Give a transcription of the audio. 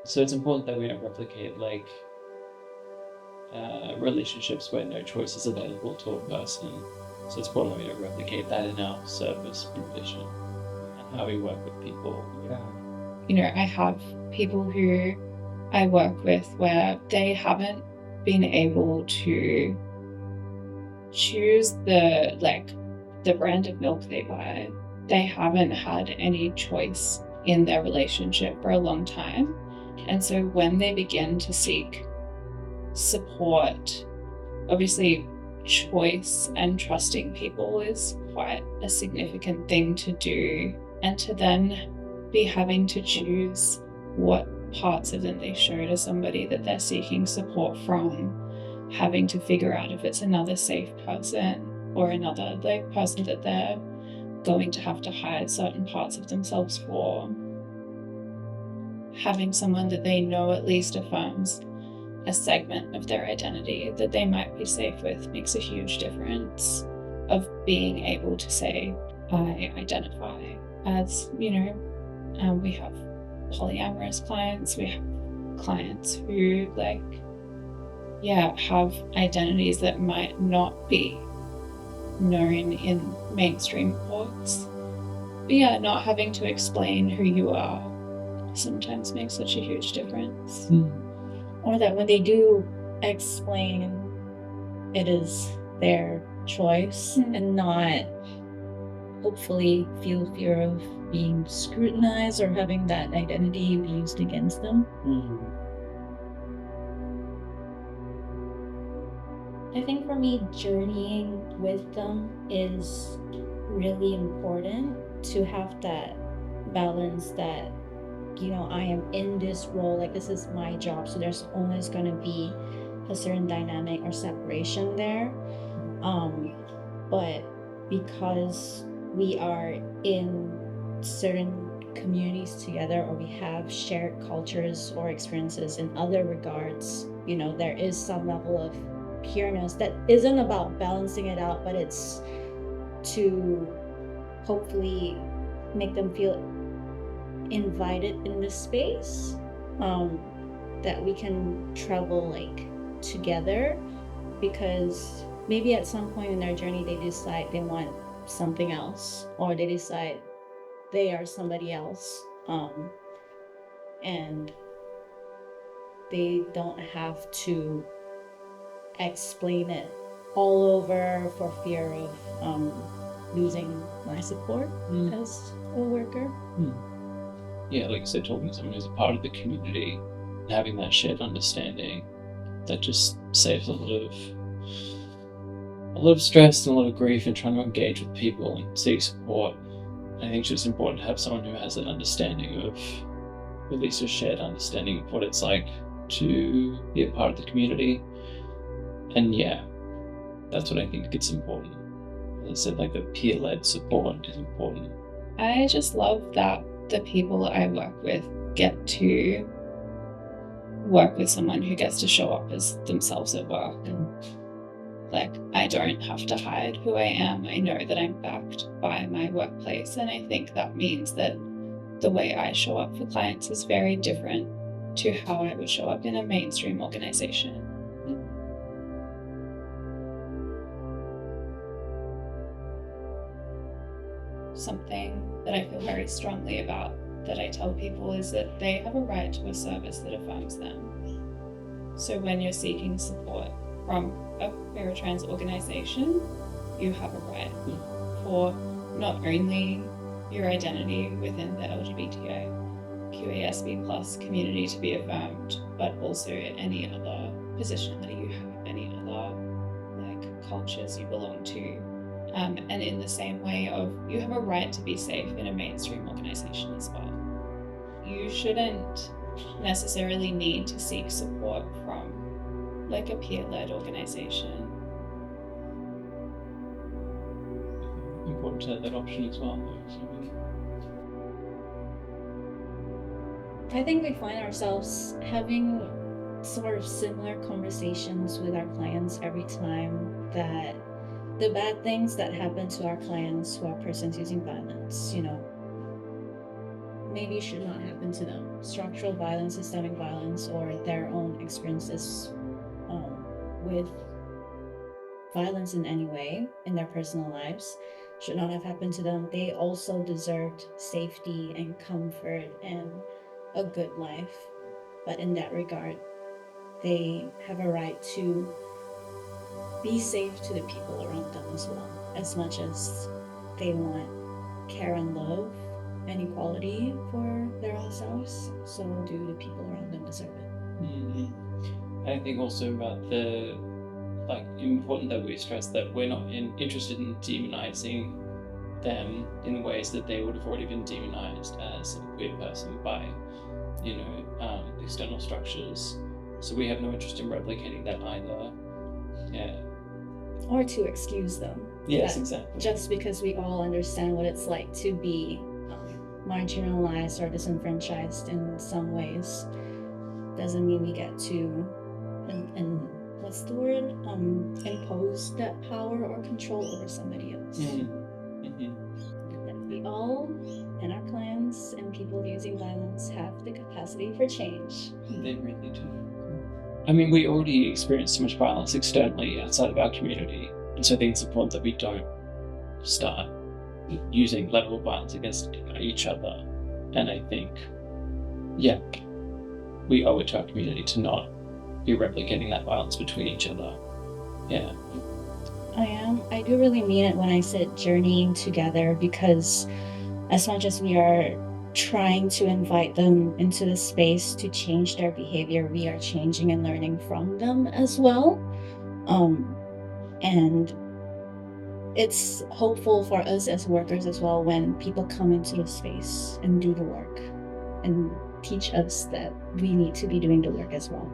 So it's important that we don't replicate like relationships where no choice is available to a person. So it's important that we don't replicate that in our service provision and how we work with people. Yeah. You know, I have people who I work with where they haven't been able to choose the brand of milk they buy. They haven't had any choice in their relationship for a long time. And so when they begin to seek support, obviously choice and trusting people is quite a significant thing to do. And to then be having to choose what parts of them they show to somebody that they're seeking support from, having to figure out if it's another safe person or another person that they're going to have to hide certain parts of themselves for. Having someone that they know at least affirms a segment of their identity that they might be safe with makes a huge difference. Of being able to say, I identify as, we have polyamorous clients, we have clients who have identities that might not be known in mainstream courts. But not having to explain who you are sometimes makes such a huge difference. Or that when they do explain, it is their choice and not hopefully feel fear of being scrutinized or having that identity used against them. I think for me, journeying with them is really important, to have that balance that, I am in this role, like this is my job, so there's always going to be a certain dynamic or separation there. But because we are in certain communities together, or we have shared cultures or experiences in other regards, there is some level of pureness that isn't about balancing it out, but it's to hopefully make them feel invited in this space, that we can travel together, because maybe at some point in their journey they decide they want something else, or they decide they are somebody else, and they don't have to explain it all over for fear of losing my support as a worker. Yeah, like I said, talking to someone who's a part of the community and having that shared understanding, that just saves a lot of stress and a lot of grief in trying to engage with people and seek support. I think it's just important to have someone who has an understanding of, at least a shared understanding of what it's like to be a part of the community. And that's what I think is important. As I said, the peer-led support is important. I just love that the people I work with get to work with someone who gets to show up as themselves at work. I don't have to hide who I am. I know that I'm backed by my workplace, and I think that means that the way I show up for clients is very different to how I would show up in a mainstream organization. Something that I feel very strongly about, that I tell people, is that they have a right to a service that affirms them. So when you're seeking support from a queer or trans organization, you have a right for not only your identity within the LGBTIQASB plus community to be affirmed, but also any other position that you have, any other cultures you belong to. And in the same way you have a right to be safe in a mainstream organization as well. You shouldn't necessarily need to seek support from a peer-led organization. Important to have that option as well. I think we find ourselves having sort of similar conversations with our clients every time, that the bad things that happen to our clients who are persons using violence, maybe should not happen to them. Structural violence, systemic violence, or their own experiences with violence in any way in their personal lives should not have happened to them. They also deserved safety and comfort and a good life. But in that regard, they have a right to be safe to the people around them as well, as much as they want care and love and equality for their own selves. So do the people around them deserve it. Mm-hmm. I think also about the important that we stress that we're not interested in demonizing them in ways that they would have already been demonized as a queer person by, external structures. So we have no interest in replicating that either. Yeah. Or to excuse them. Yes, exactly. Just because we all understand what it's like to be marginalized or disenfranchised in some ways doesn't mean we get to and what's the word? Impose that power or control over somebody else. That we all, and our clans and people using violence, have the capacity for change. They really do. I mean, we already experience so much violence externally outside of our community, and so I think it's important that we don't start using level of violence against each other. And I think, we owe it to our community to not be replicating that violence between each other. Yeah. I do really mean it when I said journeying together, because as much as we are trying to invite them into the space to change their behavior, we are changing and learning from them as well. And it's hopeful for us as workers as well when people come into the space and do the work and teach us that we need to be doing the work as well.